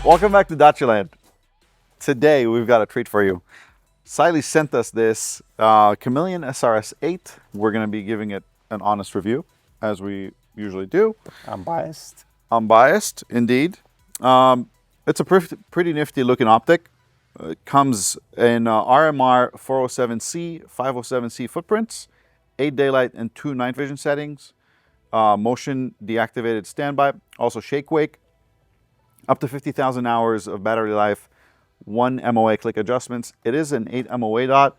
Welcome back to Dacha-Land. Today we've got a treat for you. Cyelee sent us this Chameleon SRS8. We're going to be giving it an honest review, as we usually do. Unbiased. Unbiased, indeed. It's a pretty nifty looking optic. It comes in RMR 407C, 507C footprints, 8 daylight and 2 night vision settings, motion deactivated standby, also shake wake, up to 50,000 hours of battery life, 1 MOA click adjustments. It is an 8 MOA dot.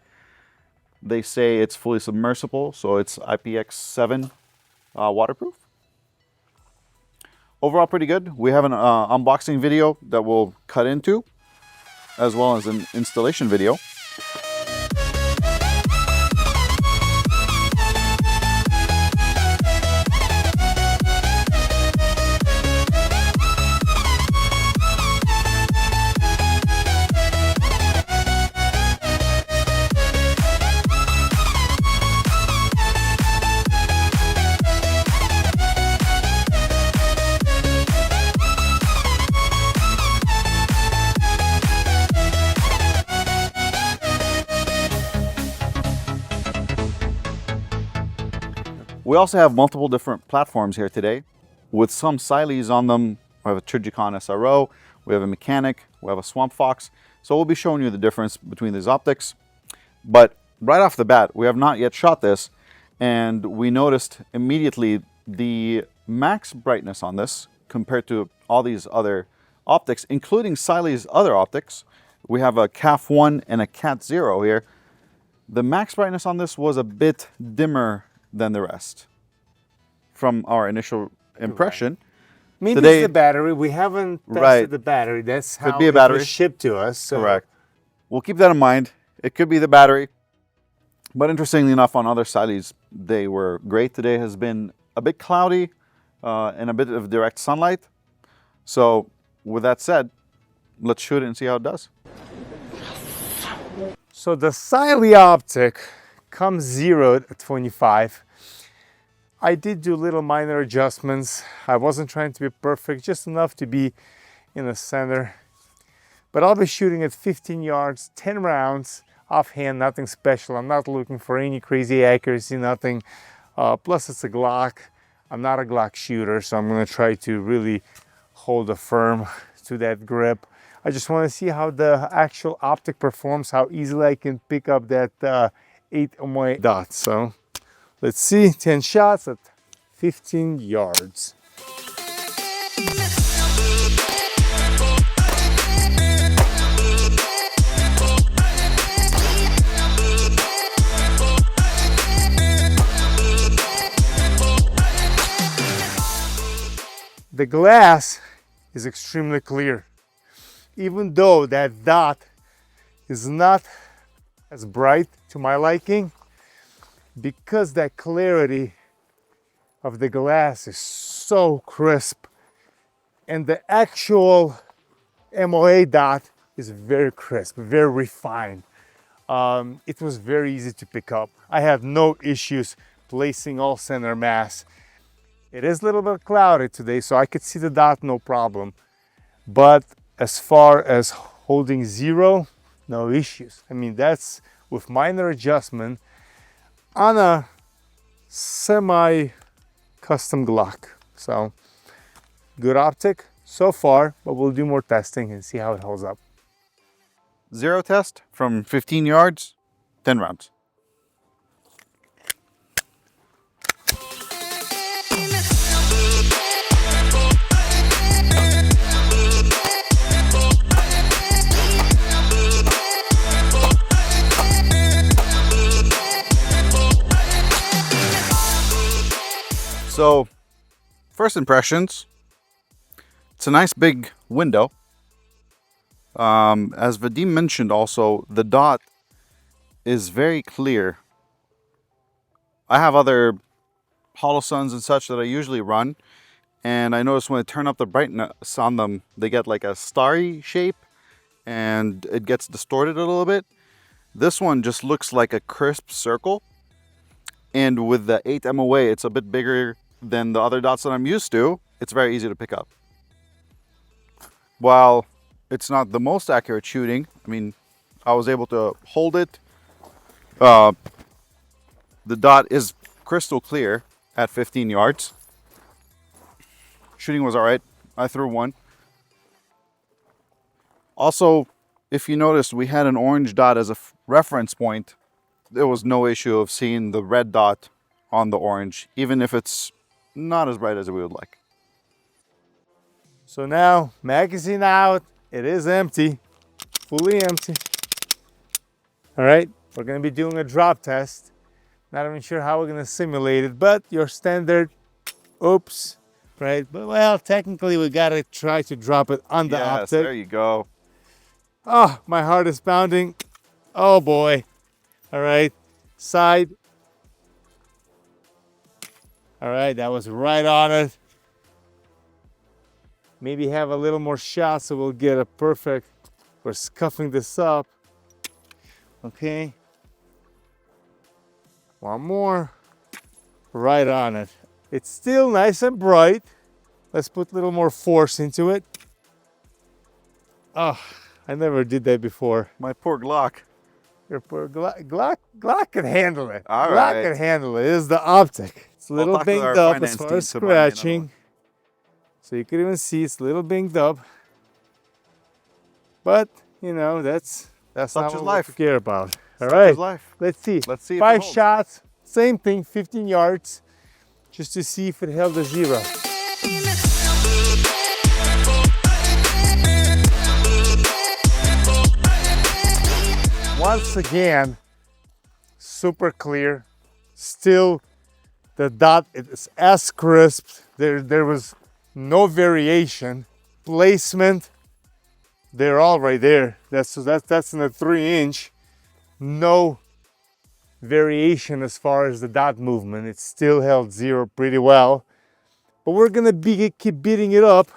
They say it's fully submersible, so it's IPX7 waterproof. Overall, pretty good. We have an unboxing video that we'll cut into, as well as an installation video. We also have multiple different platforms here today, with some Cyelees on them. We have a Trigicon SRO, we have a Mechanic, we have a Swamp Fox. So we'll be showing you the difference between these optics. But right off the bat, we have not yet shot this, and we noticed immediately the max brightness on this compared to all these other optics, including Cyelee's other optics. We have a CAF1 and a CAT0 here. The max brightness on this was a bit dimmer than the rest from our initial impression. Right. Maybe Today, it's the battery. We haven't tested the battery. That's how be a battery. It was shipped to us. So. Correct. We'll keep that in mind. It could be the battery. But interestingly enough, on other Cyelees, they were great. Today has been a bit cloudy and a bit of direct sunlight. So with that said, let's shoot it and see how it does. So the Cyelee optic comes zeroed at 25. I did do little minor adjustments. I wasn't trying to be perfect, just enough to be in the center. But I'll be shooting at 15 yards, 10 rounds, offhand, nothing special. I'm not looking for any crazy accuracy, nothing. Plus it's a Glock. I'm not a Glock shooter, so I'm gonna try to really hold firm to that grip. I just wanna see how the actual optic performs, how easily I can pick up that 8 MOA dot. So let's see, 10 shots at 15 yards. The glass is extremely clear. Even though that dot is not as bright to my liking, because that clarity of the glass is so crisp, and the actual MOA dot is very crisp, very refined. It was very easy to pick up. I had no issues placing all center mass. It is a little bit cloudy today, so I could see the dot no problem. But as far as holding zero, no issues. I mean, that's with minor adjustment on a semi-custom Glock. So good optic so far, but we'll do more testing and see how it holds up. Zero test from 15 yards, 10 rounds. So, first impressions, it's a nice big window. As Vadim mentioned also, the dot is very clear. I have other Holosuns and such that I usually run, and I notice when I turn up the brightness on them, they get like a starry shape, and it gets distorted a little bit. This one just looks like a crisp circle, and with the 8 MOA, it's a bit bigger than the other dots that I'm used to. It's very easy to pick up. While it's not the most accurate shooting. I mean, I was able to hold it. The dot is crystal clear at 15 yards. Shooting was all right. I threw one. Also, if you noticed, we had an orange dot as a reference point. There was no issue of seeing the red dot on the orange, even if it's not as bright as we would like. So now, magazine out, it is empty, fully empty. All right, we're gonna be doing a drop test. Not even sure how we're gonna simulate it, but your standard, oops, right? But well, technically we gotta try to drop it on the Yes, Optic. there you go. Oh, my heart is pounding. Oh boy. All right, side. All right, that was right on it. Maybe have a little more shot so we'll get a perfect, we're scuffing this up. Okay. One more. Right on it. It's still nice and bright. Let's put a little more force into it. Oh, I never did that before. My poor Glock. Your poor Glock can handle it. All Glock right. can handle it. It is the Optic. It's a little talk to our banged up finance as far team as to buy me another scratching. one. So you can even see it's a little banged up. But, you know, that's Such not is what life. we care about. All Such right, is life. let's see. Let's see if it 5 holds. shots, same thing, 15 yards, just to see if it held the 0. Once again, super clear. Still, the dot is as crisp. There was no variation. Placement, they're all right there. That's in a 3-inch. No variation as far as the dot movement. It still held 0 pretty well. But we're gonna keep beating it up.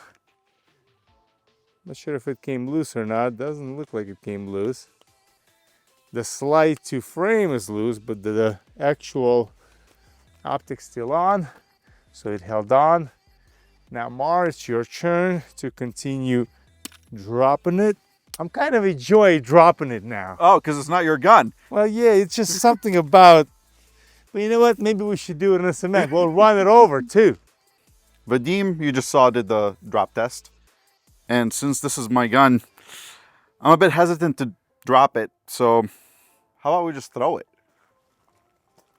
Not sure if it came loose or not. Doesn't look like it came loose. The slide to frame is loose, but the actual optic's still on, so it held on. Now, Mar, it's your turn to continue dropping it. I'm kind of enjoying dropping it now. Oh, because it's not your gun. Well, yeah, it's just something about, but you know what? Maybe we should do it in a cement. We'll run it over too. Vadim, you just saw, did the drop test. And since this is my gun, I'm a bit hesitant to drop it. So how about we just throw it?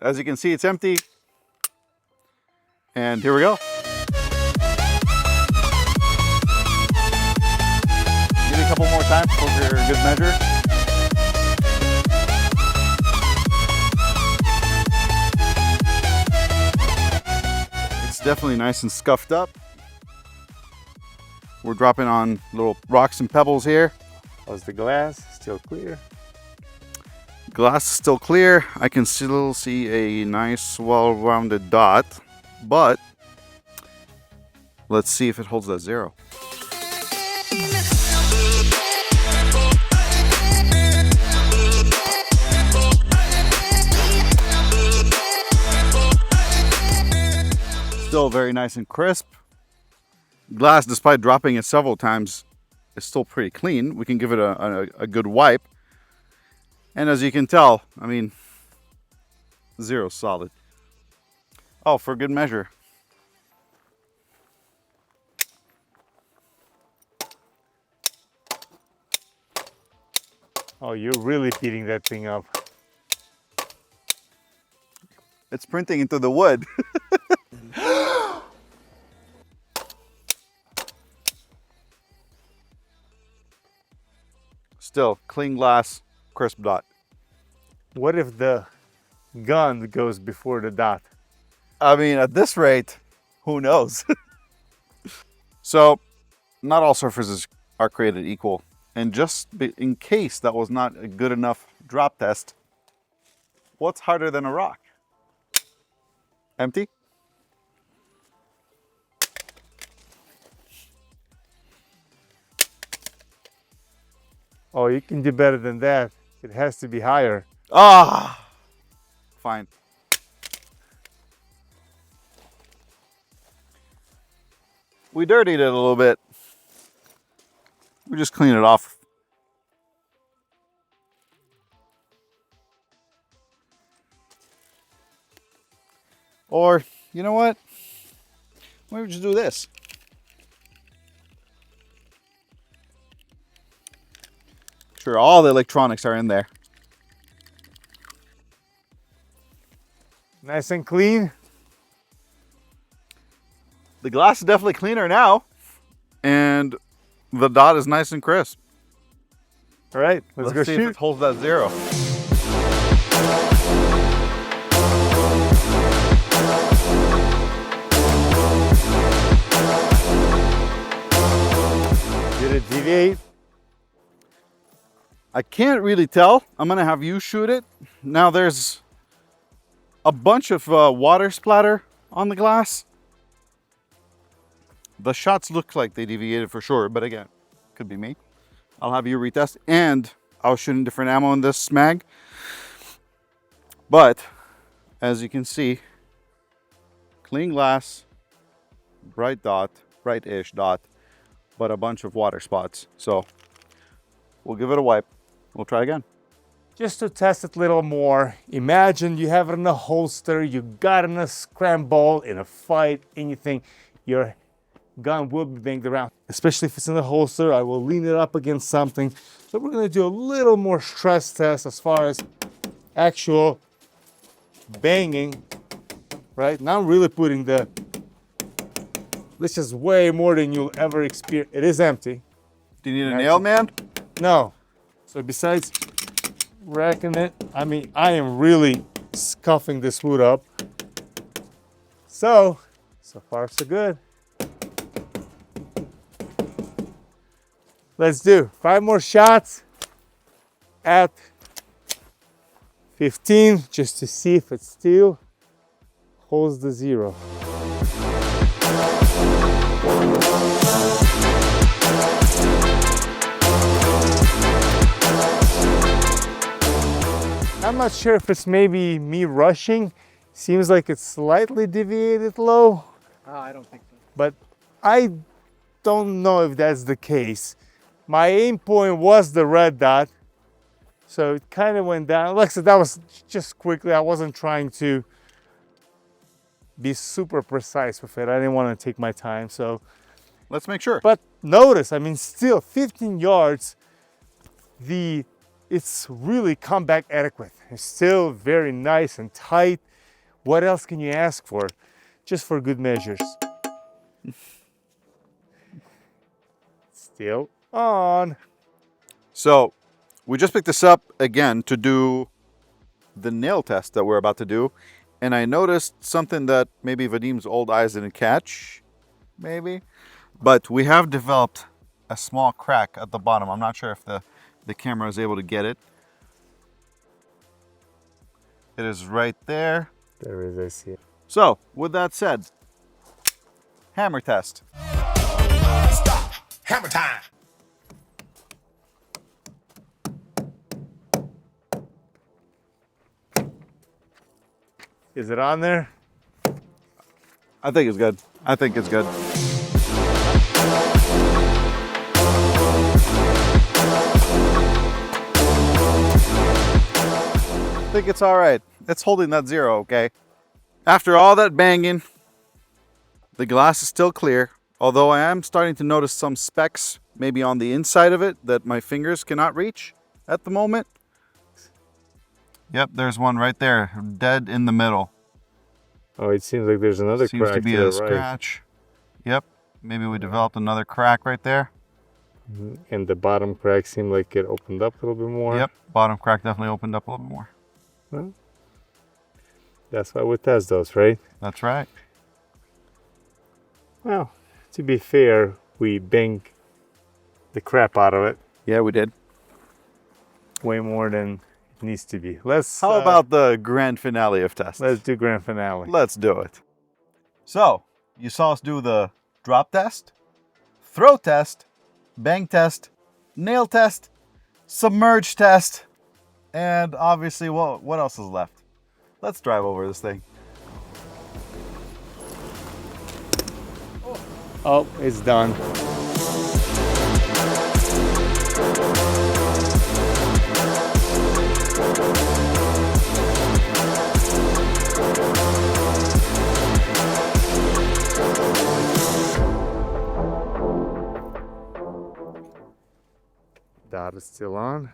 As you can see, it's empty. And here we go. Give it a couple more times for good measure. It's definitely nice and scuffed up. We're dropping on little rocks and pebbles here. How's the glass? Still clear. Glass is still clear. I can still see a nice, well-rounded dot, but let's see if it holds that 0. Still very nice and crisp. Glass, despite dropping it several times, is still pretty clean. We can give it a good wipe. And as you can tell, I mean, 0 solid. Oh, for good measure. Oh, you're really beating that thing up. It's printing into the wood. Still, clean glass, crisp dot. What if the gun goes before the dot? I mean, at this rate, who knows? So, not all surfaces are created equal. And just in case that was not a good enough drop test, what's harder than a rock? Empty? Oh, you can do better than that. It has to be higher. Ah, fine. We dirtied it a little bit. We just clean it off. Or, you know what? Maybe just do this. Sure, all the electronics are in there. Nice and clean. The glass is definitely cleaner now, and the dot is nice and crisp. All right, let's go see shoot. if it holds that 0. Did it deviate? I can't really tell. I'm gonna have you shoot it. Now there's a bunch of water splatter on the glass. The shots look like they deviated for sure, but again, could be me. I'll have you retest, and I was shooting different ammo in this mag. But as you can see, clean glass, bright dot, bright-ish dot, but a bunch of water spots. So we'll give it a wipe. We'll try again. Just to test it a little more, imagine you have it in a holster, you got it in a scramble, in a fight, anything, your gun will be banged around. Especially if it's in the holster, I will lean it up against something. So we're gonna do a little more stress test as far as actual banging, right? Now I'm really putting this is way more than you'll ever experience. It is empty. Do you need a nail, man? No. So besides racking it, I mean, I am really scuffing this wood up. So far so good. Let's do 5 more shots at 15 just to see if it still holds the 0. I'm not sure if it's maybe me rushing. Seems like it's slightly deviated low. I don't think so. But I don't know if that's the case. My aim point was the red dot, so it kind of went down. Like I said, that was just quickly. I wasn't trying to be super precise with it. I didn't want to take my time, so. Let's make sure. But notice, I mean, still 15 yards, it's really comeback adequate. It's still very nice and tight. What else can you ask for? Just for good measures. Still on. So we just picked this up again to do the nail test that we're about to do. And I noticed something that maybe Vadim's old eyes didn't catch, maybe. But we have developed a small crack at the bottom. I'm not sure if the camera is able to get it. It is right there. There is, I see it. So with that said, hammer test. Stop. Hammer time. Is it on there? I think it's good. I think it's good. I think it's all right. It's holding that 0, okay? After all that banging, the glass is still clear, although I am starting to notice some specks maybe on the inside of it that my fingers cannot reach at the moment. Yep, there's one right there, dead in the middle. Oh, it seems like there's another Seems crack to be there, a scratch. Right. Yep, maybe we developed another crack right there. And the bottom crack seemed like it opened up a little bit more. Yep, bottom crack definitely opened up a little bit more. Well, that's why we test those, right? That's right. Well, to be fair, we banged the crap out of it. Yeah, we did. Way more than it needs to be. Let's. How about the grand finale of tests? Let's do grand finale. Let's do it. So, you saw us do the drop test, throw test, bang test, nail test, submerge test, and obviously, what else is left? Let's drive over this thing. Oh, it's done. dot is still on.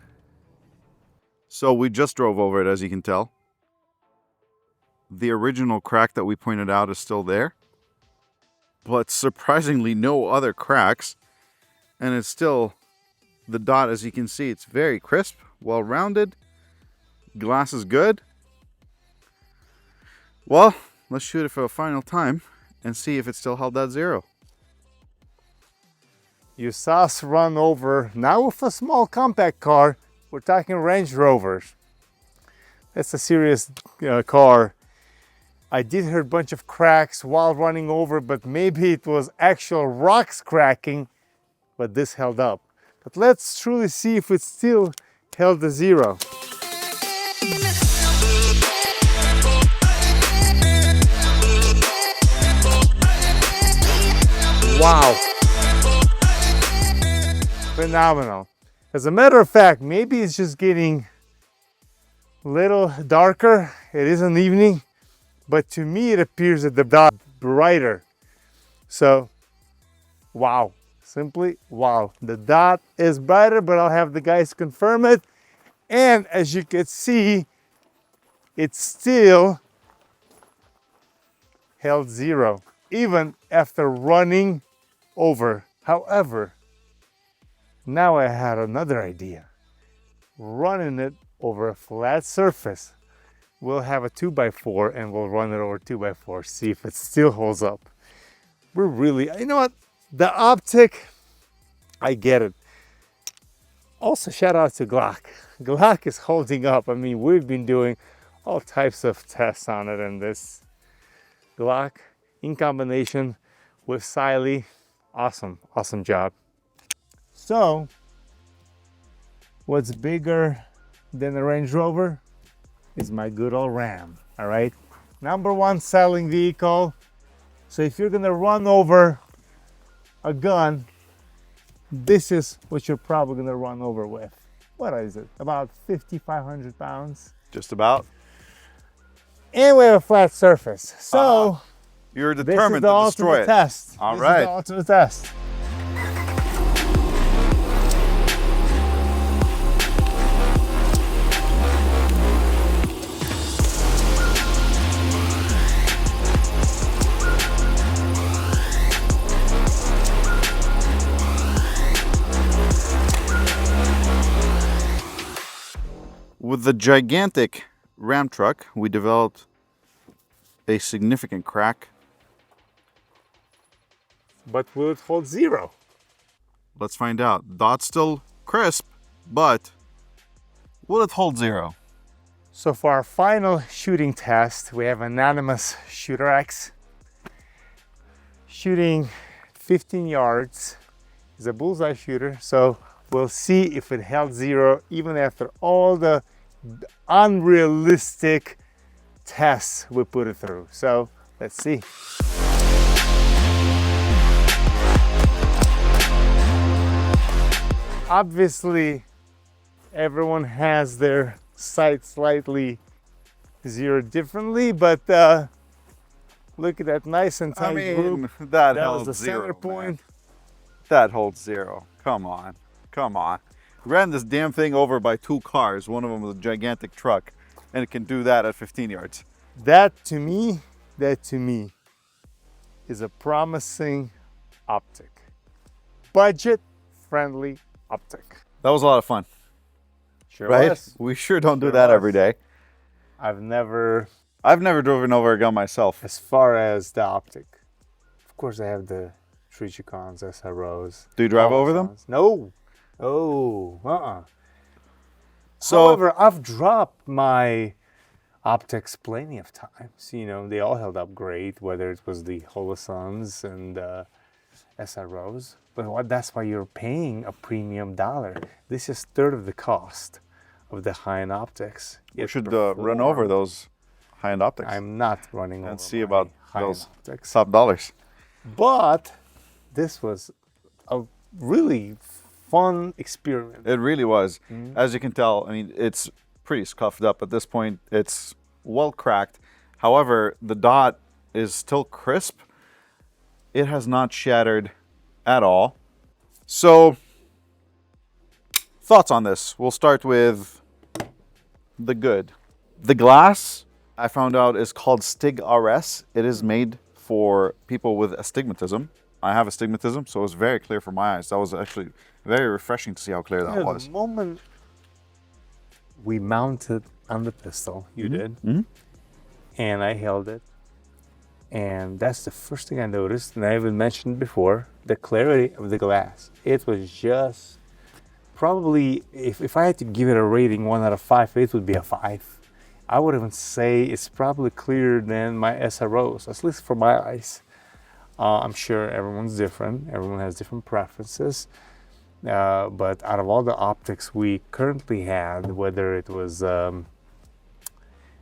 So we just drove over it, as you can tell. The original crack that we pointed out is still there, but surprisingly no other cracks. And it's still, the dot, as you can see, it's very crisp, well rounded. Glass is good. Well, let's shoot it for a final time and see if it still held that zero. You saw us run over, now with a small compact car, we're talking Range Rovers. That's a serious car. I did hear a bunch of cracks while running over, but maybe it was actual rocks cracking, but this held up. But let's truly see if it still held the zero. Wow. Phenomenal. As a matter of fact, maybe it's just getting a little darker. It is an evening, but to me it appears that the dot is brighter. So, wow. Simply wow. The dot is brighter, but I'll have the guys confirm it. And as you can see, it still held zero, even after running over. However, now I had another idea. Running it over a flat surface. We'll have a 2x4 and we'll run it over 2x4, see if it still holds up. We're really, you know what? The Optic, I get it. Also, shout out to Glock. Glock is holding up. I mean, we've been doing all types of tests on it, and this Glock in combination with Cyelee, awesome, awesome job. So, what's bigger than the Range Rover is my good old Ram, all right? #1 selling vehicle. So if you're gonna run over a gun, this is what you're probably gonna run over with. What is it? About 5,500 pounds? Just about. And we have a flat surface. So You're this is determined the to destroy ultimate it. test. All This right. is the ultimate test. With the gigantic Ram truck, we developed a significant crack. But will it hold zero? Let's find out. Dot's still crisp, but will it hold zero? So for our final shooting test, we have anonymous Shooter X shooting 15 yards. He's a bullseye shooter, so we'll see if it held zero even after all the unrealistic tests we put it through. So let's see. Obviously, everyone has their sight slightly zeroed differently, but look at that nice and tight group. that That held was the zero, center point. man. That holds zero. Come on. Come on. Ran this damn thing over by 2 cars. One of them was a gigantic truck, and it can do that at 15 yards. That to me is a promising optic. Budget-friendly optic. That was a lot of fun, Sure right? was. We sure don't do Sure that was. every day. I've never, I've never driven over a gun myself. as far as the optic. Of course, I have the Trichicons, SROs. Do you drive over them? No. Oh, So, However, I've dropped my optics plenty of times. You know, they all held up great, whether it was the Holosons and SROs. But that's why you're paying a premium dollar. This is third of the cost of the high-end optics. we It should run over performed. those high-end optics I'm not running over and see my about high-end those optics. top dollars. But this was a really fun experiment. It really was. As you can tell, I mean, it's pretty scuffed up at this point. It's well cracked. However, the dot is still crisp. It has not shattered at all. So, Thoughts on this? We'll start with the good. The glass, I found out, is called Stig RS. It is made for people with astigmatism. I have astigmatism, so it was very clear for my eyes. That was actually very refreshing to see how clear that was. The moment we mounted on the pistol, you did, and I held it, and that's the first thing I noticed, and I even mentioned before, the clarity of the glass. It was just probably, if I had to give it a rating 1 out of 5, it would be a 5. I would even say it's probably clearer than my SROs, at least for my eyes. I'm sure everyone's different. Everyone has different preferences. But out of all the optics we currently had, whether it was the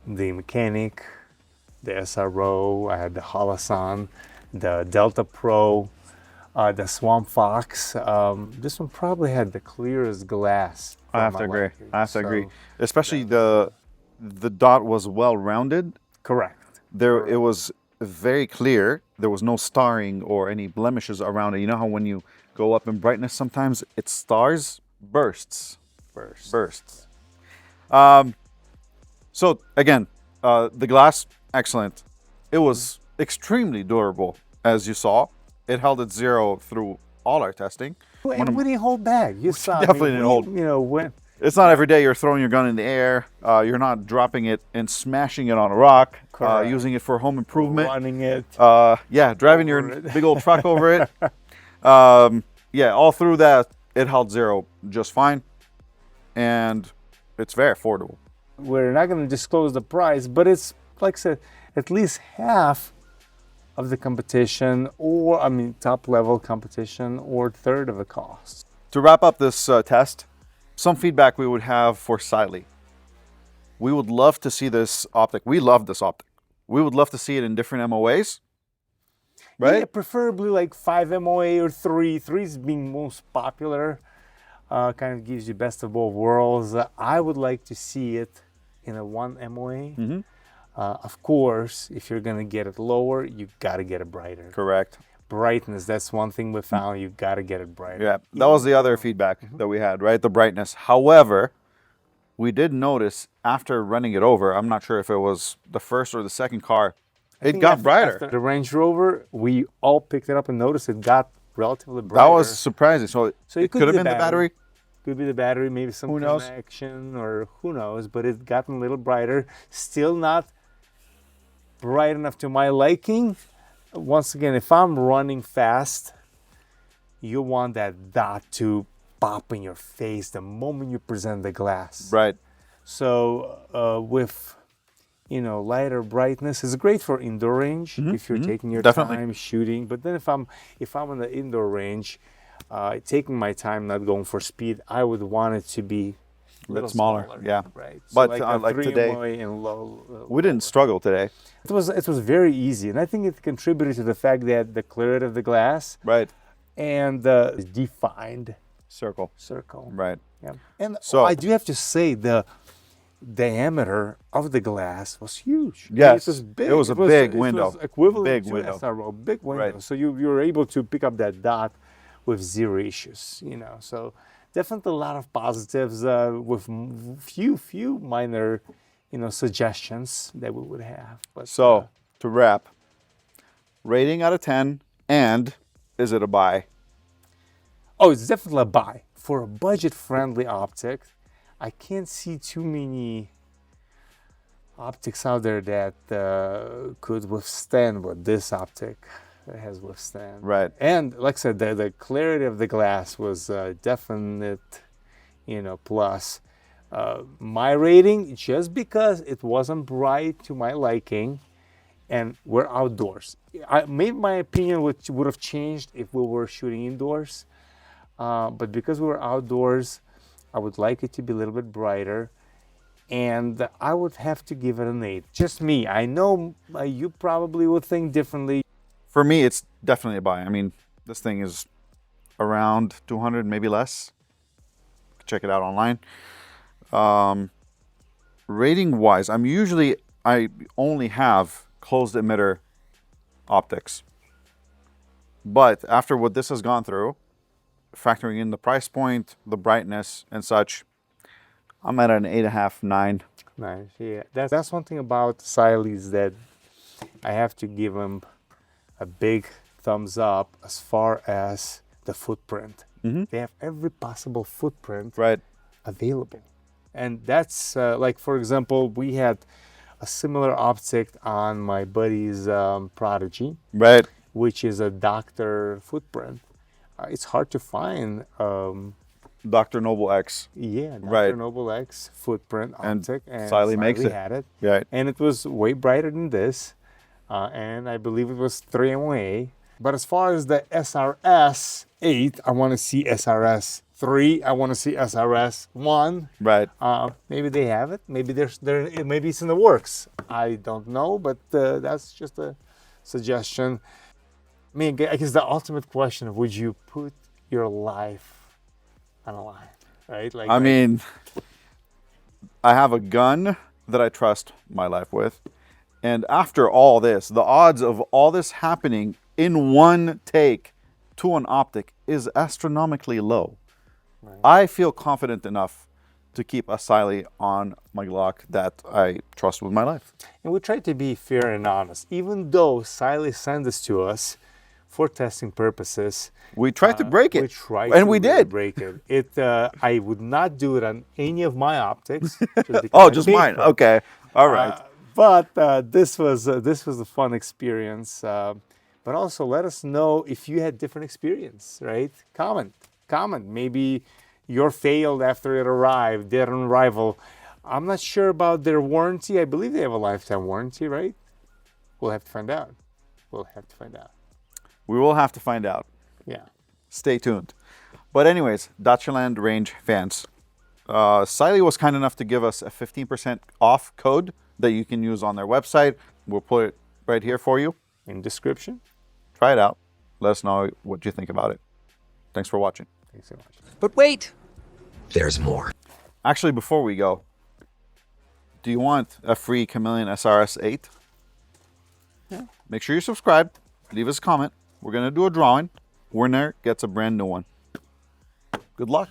Mechanic, the SRO, I had the Holosun, the Delta Pro, the Swamp Fox, this one probably had the clearest glass. I have to agree. I have to agree. Especially the dot was well rounded. Correct. It was very clear. There was no starring or any blemishes around it. You know how when you go up in brightness, sometimes it stars, bursts. So again, the glass, excellent. It was extremely durable, as you saw. It held its 0 through all our testing. And we didn't hold back. You saw. Definitely didn't hold. You know when. It's not every day you're throwing your gun in the air. You're not dropping it and smashing it on a rock. Using it for home improvement. Running it. Yeah, driving your big old truck over it. Yeah, all through that, it held 0 just fine. And it's very affordable. We're not going to disclose the price, but it's, like I said, at least half of the competition, or, I mean, top level competition, or third of the cost. To wrap up this test, some feedback we would have for Cyelee. We would love to see this optic. We love this optic. We would love to see it in different MOAs, right? Yeah, preferably like 5 MOA or 3. 3 is being most popular. Kind of gives you best of both worlds. I would like to see it in a 1 MOA. Of course, if you're going to get it lower, you got to get it brighter. Correct. Brightness, that's one thing we found. You got to get it brighter. Yeah, that was the other feedback that we had, right? The brightness. However, we did notice after running it over, I'm not sure if it was the first or the second car, it got brighter. After the Range Rover, we all picked it up and noticed it got relatively brighter. That was surprising. So it could have been the battery. Could be the battery, maybe some Who knows? connection, or who knows, but it got a little brighter. Still not bright enough to my liking. Once again, if I'm running fast, you want that dot to pop in your face the moment you present the glass. Right. So with, you know, lighter brightness is great for indoor range if you're taking your time shooting. But then if I'm in the indoor range, taking my time, not going for speed, I would want it to be a little smaller. Yeah. Right. So But like, like today, and low, we didn't struggle today. It was very easy, and I think it contributed to the fact that the clarity of the glass, Right. and the defined Circle. Right. Yeah. And So- I do have to say the diameter of the glass was huge. Yes, It was big. it was a big it window. was equivalent Big to window. SRO, big window. Right. So you were able to pick up that dot with 0 issues. You know, so definitely a lot of positives with few minor, you know, suggestions that we would have. But So to wrap, rating out of 10, and is it a buy? oh, it's definitely a buy for a budget-friendly optic. I can't see too many optics out there that could withstand what this optic has withstand. Right. And like I said, the clarity of the glass was a definite, you know, plus. My rating, just because it wasn't bright to my liking, and we're outdoors. Maybe my opinion would have changed if we were shooting indoors, but because we were outdoors, I would like it to be a little bit brighter, and I would have to give it an 8. Just me. I know you probably would think differently. For me, it's definitely a buy. I mean, this thing is around 200, maybe less. Check it out online. Rating wise, I only have closed emitter optics. But after what this has gone through, factoring in the price point, the brightness and such, I'm at an 8.5, 9. Nice, yeah. That's one thing about Cylees that I have to give them a big thumbs up as far as the footprint. They have every possible footprint Right. available. And that's like, for example, we had a similar optic on my buddy's Prodigy, Right. which is a doctor footprint. It's hard to find. Dr. Noble X. Yeah, Dr. Right. Noble X footprint And optic, and Cyelee makes it. had it. Right. And it was way brighter than this, and I believe it was 3 MOA. But as far as the SRS8, I want to see SRS3. I want to see SRS1. Right. Maybe they have it. Maybe maybe it's in the works. I don't know, but that's just a suggestion. I mean, I guess the ultimate question of, would you put your life on a line, right? Like, I mean, I have a gun that I trust my life with. And after all this, the odds of all this happening in one take to an optic is astronomically low. Right. I feel confident enough to keep a Cyelee on my Glock that I trust with my life. and we try to be fair and honest. Even though Cyelee sent this to us for testing purposes, We tried to break it. we tried and to we really did. break it. I would not do it on any of my optics. Just Oh, because just I paid mine. for it. Okay. All right. But this was a fun experience. But also, let us know if you had different experience, right? Comment. Maybe your failed after it arrived, dead on arrival. I'm not sure about their warranty. I believe they have a lifetime warranty, right? We'll have to find out. We will have to find out. Yeah. Stay tuned. But anyways, Dacha-Land range fans. Cyelee was kind enough to give us a 15% off code that you can use on their website. We'll put it right here for you. In description. Try it out. Let us know what you think about it. Thanks for watching. Thanks so much. But wait, there's more. Actually, before we go, do you want a free Chameleon SRS8? Yeah. Make sure you subscribe. Leave us a comment. We're going to do a drawing. Winner gets a brand new one. Good luck.